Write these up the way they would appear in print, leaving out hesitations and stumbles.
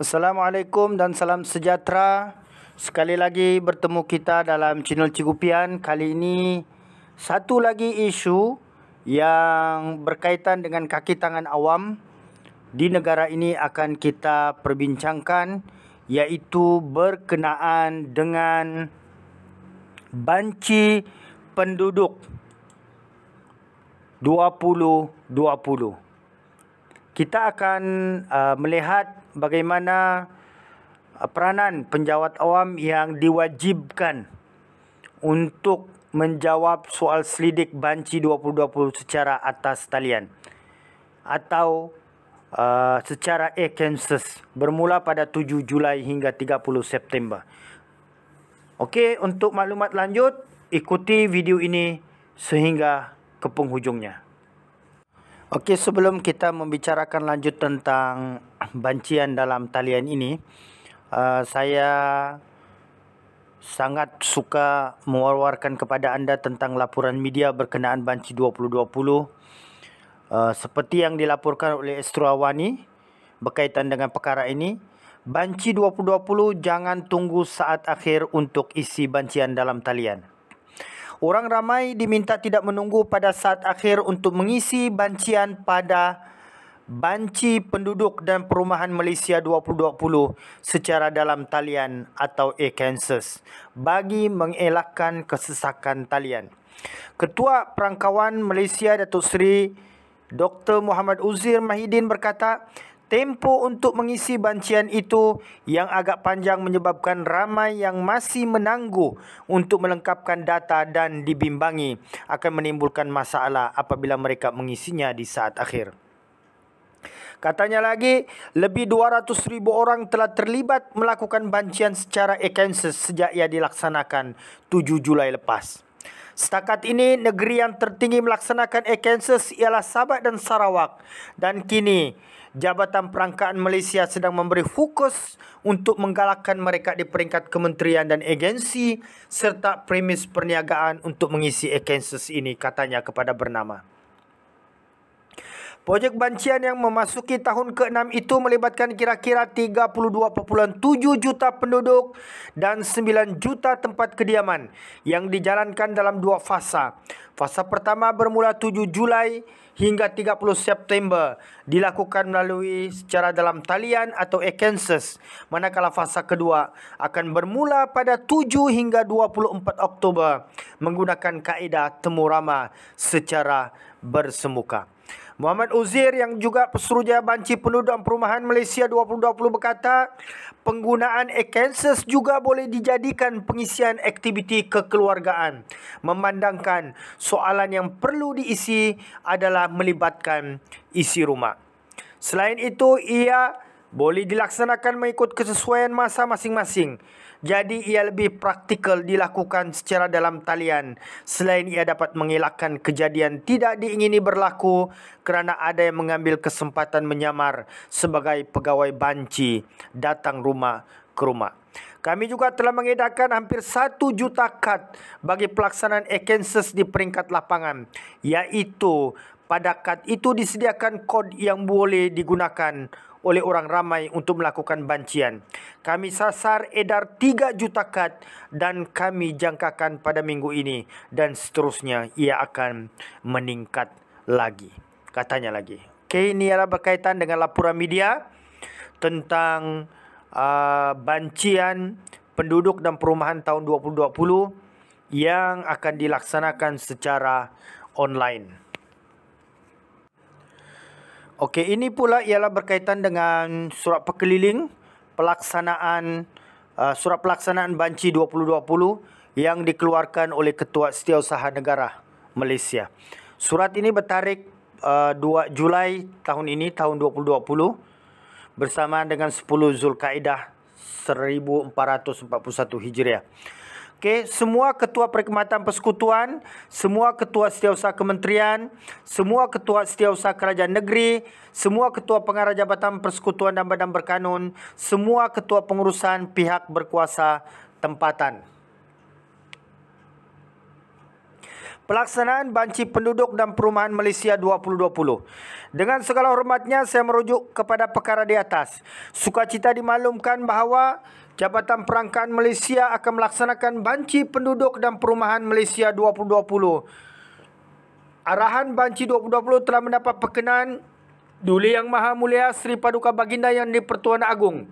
Assalamualaikum dan salam sejahtera. Sekali lagi bertemu kita dalam channel Cikgu Pian. Kali ini satu lagi isu yang berkaitan dengan kaki tangan awam di negara ini akan kita perbincangkan, iaitu berkenaan dengan banci penduduk 2020. Kita akan melihat bagaimana peranan penjawat awam yang diwajibkan untuk menjawab soal selidik banci 2020 secara atas talian atau secara e-Kansas bermula pada 7 Julai hingga 30 September. Okey, untuk maklumat lanjut, ikuti video ini sehingga ke penghujungnya. Okey, sebelum kita membicarakan lanjut tentang bancian dalam talian ini, saya sangat suka mewawarkan kepada anda tentang laporan media berkenaan banci 2020. Seperti yang dilaporkan oleh Astro Awani berkaitan dengan perkara ini, banci 2020 jangan tunggu saat akhir untuk isi bancian dalam talian. Orang ramai diminta tidak menunggu pada saat akhir untuk mengisi bancian pada banci penduduk dan perumahan Malaysia 2020 secara dalam talian atau e-Kansas bagi mengelakkan kesesakan talian. Ketua Perangkawan Malaysia Datuk Seri Dr. Muhammad Uzir Mahidin berkata, tempoh untuk mengisi bancian itu yang agak panjang menyebabkan ramai yang masih menangguh untuk melengkapkan data dan dibimbangi akan menimbulkan masalah apabila mereka mengisinya di saat akhir. Katanya lagi, lebih 200,000 orang telah terlibat melakukan bancian secara e-Kansas sejak ia dilaksanakan 7 Julai lepas. Setakat ini, negeri yang tertinggi melaksanakan e-Kansas ialah Sabah dan Sarawak, dan kini Jabatan Perangkaan Malaysia sedang memberi fokus untuk menggalakkan mereka di peringkat kementerian dan agensi serta premis perniagaan untuk mengisi e-Kansas ini, katanya kepada Bernama. Projek bancian yang memasuki tahun ke-6 itu melibatkan kira-kira 32.7 juta penduduk dan 9 juta tempat kediaman yang dijalankan dalam dua fasa. Fasa pertama bermula 7 Julai hingga 30 September dilakukan melalui secara dalam talian atau e-Kansas, manakala fasa kedua akan bermula pada 7 hingga 24 Oktober menggunakan kaedah temu ramah secara bersemuka. Muhammad Uzir yang juga Pesuruhjaya Banci Penduduk dan Perumahan Malaysia 2020 berkata, penggunaan e-Kansas juga boleh dijadikan pengisian aktiviti kekeluargaan, memandangkan soalan yang perlu diisi adalah melibatkan isi rumah. Selain itu, ia boleh dilaksanakan mengikut kesesuaian masa masing-masing. Jadi ia lebih praktikal dilakukan secara dalam talian. Selain ia dapat mengelakkan kejadian tidak diingini berlaku kerana ada yang mengambil kesempatan menyamar sebagai pegawai banci datang rumah ke rumah. Kami juga telah mengedarkan hampir 1 juta kad bagi pelaksanaan e-Kansas di peringkat lapangan, iaitu pada kad itu disediakan kod yang boleh digunakan oleh orang ramai untuk melakukan bancian. Kami sasar edar 3 juta kad dan kami jangkakan pada minggu ini dan seterusnya ia akan meningkat lagi, katanya lagi. Okey, ini adalah berkaitan dengan laporan media tentang bancian penduduk dan perumahan tahun 2020 yang akan dilaksanakan secara online. Okey, ini pula ialah berkaitan dengan surat perkeliling pelaksanaan surat pelaksanaan banci 2020 yang dikeluarkan oleh Ketua Setiausaha Negara Malaysia. Surat ini bertarikh 2 Julai tahun ini, tahun 2020, bersamaan dengan 10 Zulkaidah 1441 Hijriah. Okey, semua ketua perkhidmatan persekutuan, semua ketua setiausaha kementerian, semua ketua setiausaha kerajaan negeri, semua ketua pengarah jabatan persekutuan dan badan berkanun, semua ketua pengurusan pihak berkuasa tempatan. Pelaksanaan Banci Penduduk dan Perumahan Malaysia 2020. Dengan segala hormatnya, saya merujuk kepada perkara di atas. Sukacita dimaklumkan bahawa Jabatan Perangkaan Malaysia akan melaksanakan Banci Penduduk dan Perumahan Malaysia 2020. Arahan Banci 2020 telah mendapat perkenaan Duli Yang Maha Mulia Seri Paduka Baginda Yang di-Pertuan Agong,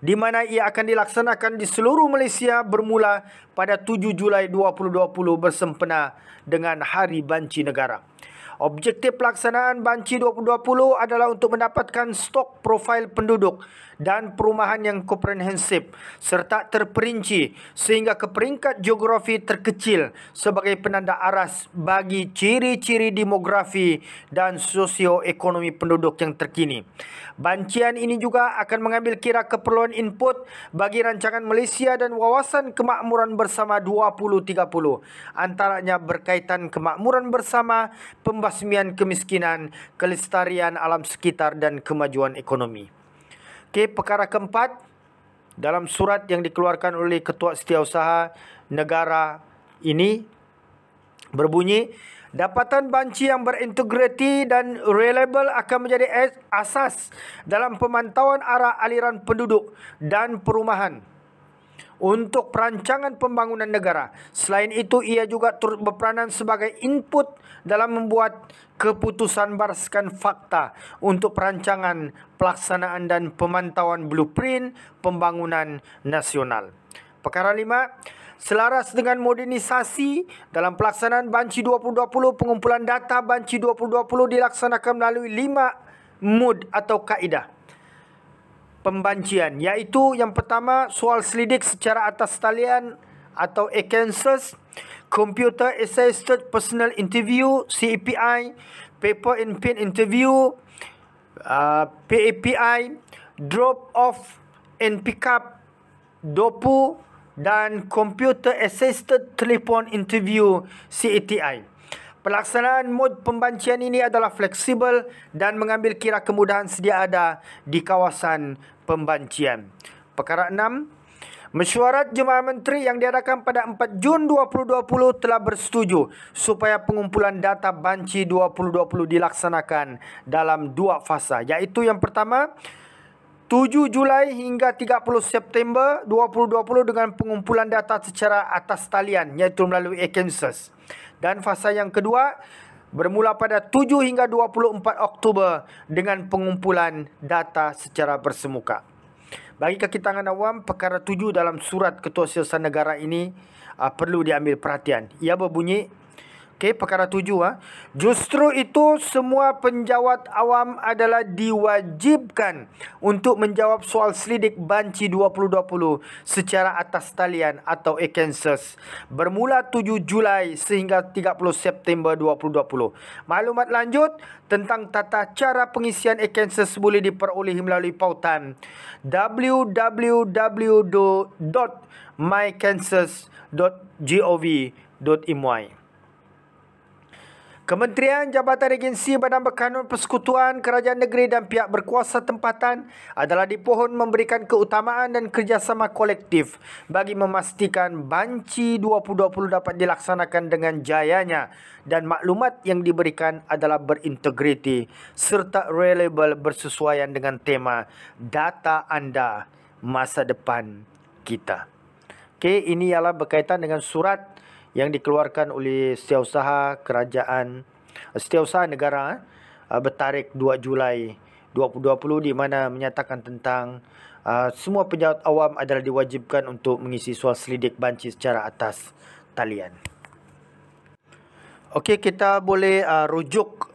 di mana ia akan dilaksanakan di seluruh Malaysia bermula pada 7 Julai 2020 bersempena dengan Hari Banci Negara. Objektif pelaksanaan Banci 2020 adalah untuk mendapatkan stok profil penduduk dan perumahan yang komprehensif serta terperinci sehingga ke peringkat geografi terkecil sebagai penanda aras bagi ciri-ciri demografi dan sosioekonomi penduduk yang terkini. Bancian ini juga akan mengambil kira keperluan input bagi rancangan Malaysia dan Wawasan Kemakmuran Bersama 2030, antaranya berkaitan kemakmuran bersama, pembasmian kemiskinan, kelestarian alam sekitar dan kemajuan ekonomi. Okey, perkara keempat dalam surat yang dikeluarkan oleh Ketua Setiausaha Negara ini berbunyi, dapatan banci yang berintegriti dan reliable akan menjadi asas dalam pemantauan arah aliran penduduk dan perumahan untuk perancangan pembangunan negara. Selain itu, ia juga turut berperanan sebagai input dalam membuat keputusan berdasarkan fakta untuk perancangan, pelaksanaan dan pemantauan blueprint pembangunan nasional. Perkara 5, selaras dengan modernisasi dalam pelaksanaan Banci 2020, pengumpulan data Banci 2020 dilaksanakan melalui 5 mood atau kaedah pembancian, iaitu yang pertama, soal selidik secara atas talian atau ACANSAS, Computer Assisted Personal Interview CAPI, Paper and Pen Interview PAPI, Drop Off and Pickup DOPU, dan Computer Assisted Telephone Interview CATI. Pelaksanaan mod pembancian ini adalah fleksibel dan mengambil kira kemudahan sedia ada di kawasan pembancian. Perkara 6, mesyuarat Jemaah Menteri yang diadakan pada 4 Jun 2020 telah bersetuju supaya pengumpulan data Banci 2020 dilaksanakan dalam 2 fasa, iaitu yang pertama 7 Julai hingga 30 September 2020 dengan pengumpulan data secara atas talian, iaitu melalui ACANSAS. Dan fasa yang kedua bermula pada 7 hingga 24 Oktober dengan pengumpulan data secara bersemuka. Bagi kekitangan awam, perkara 7 dalam surat Ketua Setiausaha Negara ini perlu diambil perhatian. Ia berbunyi, perkara 7, justru itu semua penjawat awam adalah diwajibkan untuk menjawab soal selidik Banci 2020 secara atas talian atau ACANSAS bermula 7 Julai sehingga 30 September 2020. Maklumat lanjut tentang tata cara pengisian ACANSAS boleh diperolehi melalui pautan www.mykansas.gov.my. Kementerian, Jabatan Agensi, Badan Berkanun Persekutuan, Kerajaan Negeri dan pihak berkuasa tempatan adalah dipohon memberikan keutamaan dan kerjasama kolektif bagi memastikan Banci 2020 dapat dilaksanakan dengan jayanya dan maklumat yang diberikan adalah berintegriti serta reliable bersesuaian dengan tema data anda, masa depan kita. Ini ialah berkaitan dengan surat yang dikeluarkan oleh Setiausaha Negara bertarikh 2 Julai 2020 di mana menyatakan tentang semua penjawat awam adalah diwajibkan untuk mengisi soal selidik banci secara atas talian. Okey, kita boleh rujuk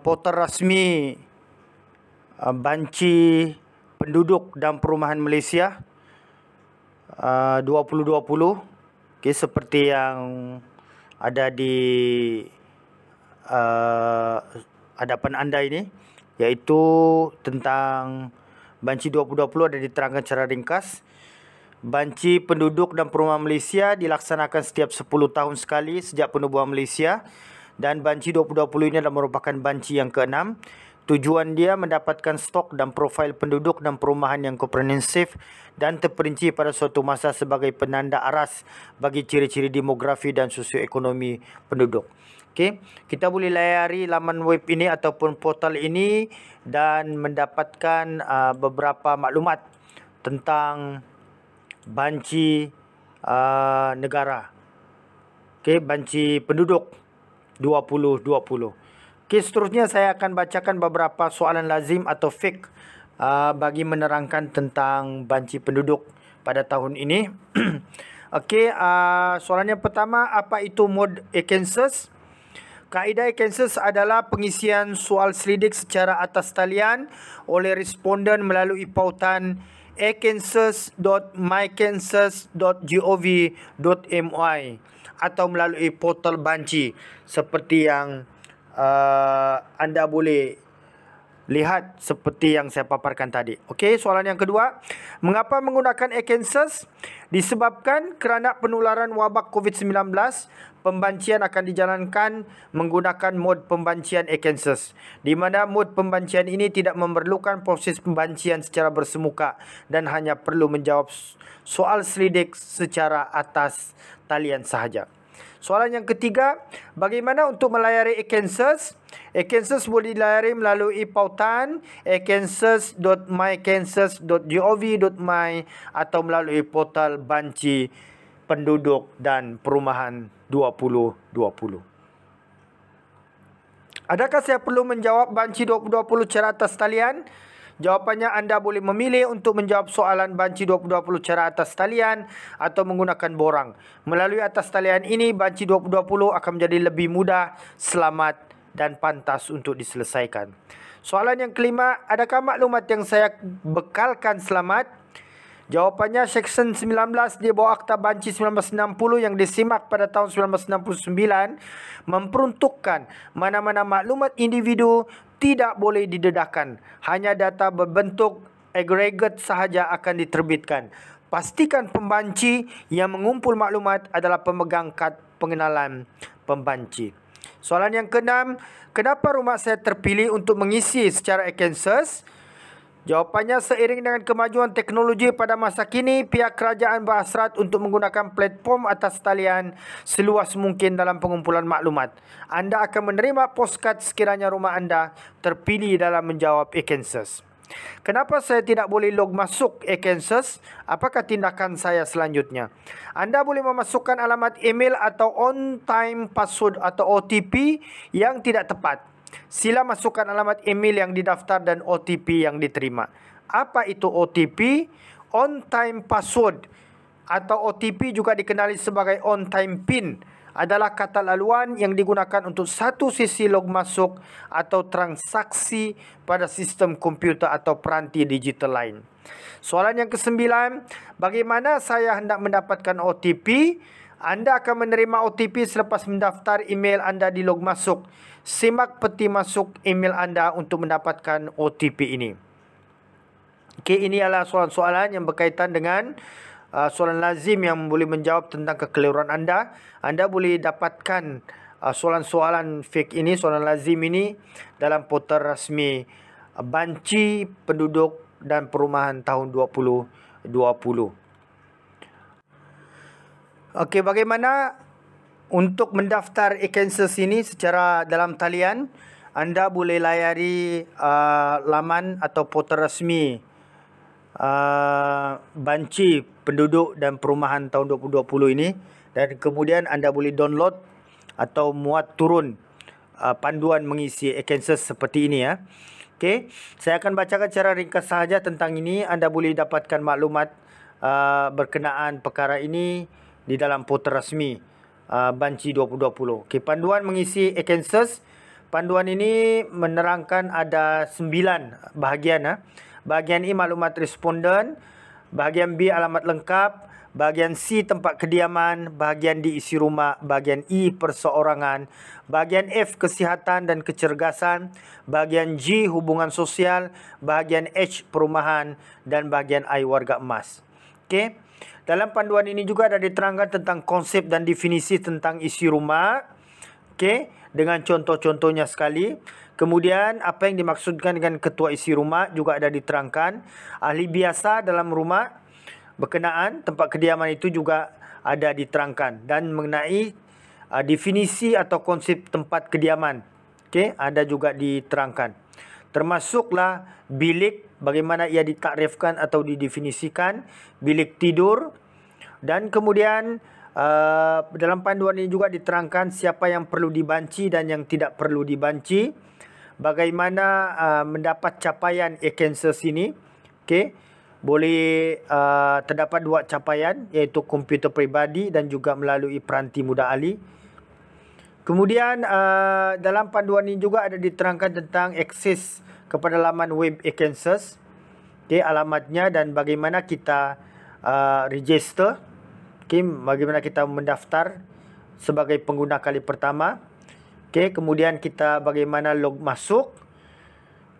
portal rasmi Banci Penduduk dan Perumahan Malaysia 2020. Seperti yang ada di hadapan anda ini, iaitu tentang Banci 2020 ada diterangkan secara ringkas. Banci Penduduk dan Perumahan Malaysia dilaksanakan setiap 10 tahun sekali sejak penubuhan Malaysia, dan Banci 2020 ini adalah merupakan banci yang ke-6. Tujuan dia mendapatkan stok dan profil penduduk dan perumahan yang komprehensif dan terperinci pada suatu masa sebagai penanda aras bagi ciri-ciri demografi dan sosioekonomi penduduk. Okey, kita boleh layari laman web ini ataupun portal ini dan mendapatkan beberapa maklumat tentang banci negara. Okey, banci penduduk 2020. Okey, seterusnya saya akan bacakan beberapa soalan lazim atau fake bagi menerangkan tentang banci penduduk pada tahun ini. Okey, soalan yang pertama, apa itu mod e-census? Kaedah e-census adalah pengisian soal selidik secara atas talian oleh responden melalui pautan ecensus.mycensus.gov.my atau melalui portal banci seperti yang anda boleh lihat seperti yang saya paparkan tadi. Okey, soalan yang kedua, mengapa menggunakan e-census? Disebabkan kerana penularan wabak COVID-19, pembancian akan dijalankan menggunakan mod pembancian e-census, di mana mod pembancian ini tidak memerlukan proses pembancian secara bersemuka dan hanya perlu menjawab soal selidik secara atas talian sahaja. Soalan yang ketiga, bagaimana untuk melayari e-census? E-census boleh dilayari melalui pautan ecensus.mycensus.gov.my atau melalui portal banci penduduk dan perumahan 2020. Adakah saya perlu menjawab banci 2020 secara atas talian? Jawapannya, anda boleh memilih untuk menjawab soalan banci 2020 secara atas talian atau menggunakan borang. Melalui atas talian ini, banci 2020 akan menjadi lebih mudah, selamat dan pantas untuk diselesaikan. Soalan yang kelima, adakah maklumat yang saya bekalkan selamat? Jawapannya, Seksyen 19 di bawah Akta Banci 1960 yang disimak pada tahun 1969 memperuntukkan mana-mana maklumat individu tidak boleh didedahkan. Hanya data berbentuk agregat sahaja akan diterbitkan. Pastikan pembanci yang mengumpul maklumat adalah pemegang kad pengenalan pembanci. Soalan yang keenam, kenapa rumah saya terpilih untuk mengisi secara e-census? Jawapannya, seiring dengan kemajuan teknologi pada masa kini, pihak kerajaan berhasrat untuk menggunakan platform atas talian seluas mungkin dalam pengumpulan maklumat. Anda akan menerima postcard sekiranya rumah anda terpilih dalam menjawab e-census. Kenapa saya tidak boleh log masuk e-census? Apakah tindakan saya selanjutnya? Anda boleh memasukkan alamat email atau on-time password atau OTP yang tidak tepat. Sila masukkan alamat email yang didaftar dan OTP yang diterima. Apa itu OTP? On-time password atau OTP juga dikenali sebagai on-time PIN adalah kata laluan yang digunakan untuk satu sesi log masuk atau transaksi pada sistem komputer atau peranti digital lain. Soalan yang kesembilan, bagaimana saya hendak mendapatkan OTP? Anda akan menerima OTP selepas mendaftar email anda di log masuk. Simak peti masuk email anda untuk mendapatkan OTP ini. Okey, ini adalah soalan-soalan yang berkaitan dengan soalan lazim yang boleh menjawab tentang kekeliruan anda. Anda boleh dapatkan soalan-soalan fake ini, soalan lazim ini dalam portal rasmi Banci Penduduk dan Perumahan tahun 2020. Okey, bagaimana untuk mendaftar e-census ini secara dalam talian? Anda boleh layari laman atau portal rasmi Banci Penduduk dan Perumahan tahun 2020 ini, dan kemudian anda boleh download atau muat turun panduan mengisi e-census seperti ini ya. Okey, saya akan bacakan secara ringkas sahaja tentang ini. Anda boleh dapatkan maklumat berkenaan perkara ini di dalam portal rasmi Banci 2020. Okey, panduan mengisi e-census. Panduan ini menerangkan ada 9 bahagian. Bahagian A, maklumat responden. Bahagian B, alamat lengkap. Bahagian C, tempat kediaman. Bahagian D, isi rumah. Bahagian E, perseorangan. Bahagian F, kesihatan dan kecergasan. Bahagian G, hubungan sosial. Bahagian H, perumahan. Dan bahagian I, warga emas. Okey. Dalam panduan ini juga ada diterangkan tentang konsep dan definisi tentang isi rumah. Okey, dengan contoh-contohnya sekali. Kemudian apa yang dimaksudkan dengan ketua isi rumah juga ada diterangkan. Ahli biasa dalam rumah berkenaan tempat kediaman itu juga ada diterangkan. Dan mengenai definisi atau konsep tempat kediaman, okey, ada juga diterangkan. Termasuklah bilik, bagaimana ia ditakrifkan atau didefinisikan, bilik tidur. Dan kemudian dalam panduan ini juga diterangkan siapa yang perlu dibanci dan yang tidak perlu dibanci. Bagaimana mendapat capaian Akensos ini. Okey, boleh terdapat 2 capaian, iaitu komputer peribadi dan juga melalui peranti mudah alih. Kemudian dalam panduan ini juga ada diterangkan tentang akses kepada laman web Akensos. Okey, alamatnya dan bagaimana kita register. Okey, bagaimana kita mendaftar sebagai pengguna kali pertama. Okey, kemudian kita bagaimana log masuk.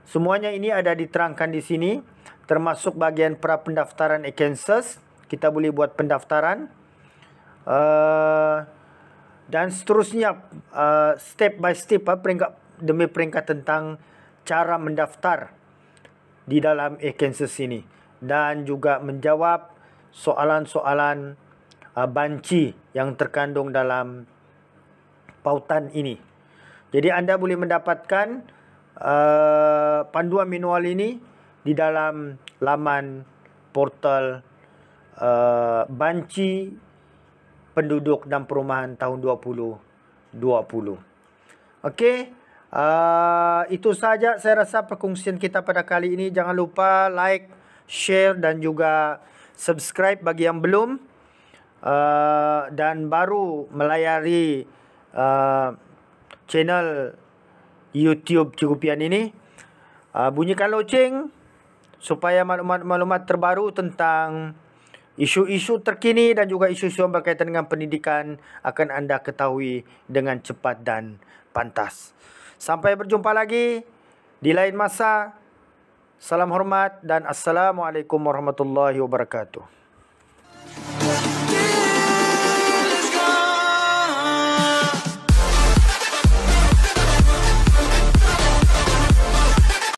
Semuanya ini ada diterangkan di sini, termasuk bahagian pra pendaftaran Akensos. Kita boleh buat pendaftaran. Dan seterusnya step by step, peringkat demi peringkat tentang cara mendaftar di dalam Akensos ini. Dan juga menjawab soalan-soalan banci yang terkandung dalam pautan ini. Jadi anda boleh mendapatkan panduan manual ini di dalam laman portal banci penduduk dan perumahan tahun 2020. Okey, itu saja saya rasa perkongsian kita pada kali ini. Jangan lupa like, share dan juga subscribe bagi yang belum. Dan baru melayari channel YouTube Cukupian ini, bunyikan loceng supaya maklumat-maklumat terbaru tentang isu-isu terkini dan juga isu-isu yang berkaitan dengan pendidikan akan anda ketahui dengan cepat dan pantas. Sampai berjumpa lagi di lain masa. Salam hormat dan Assalamualaikum warahmatullahi wabarakatuh.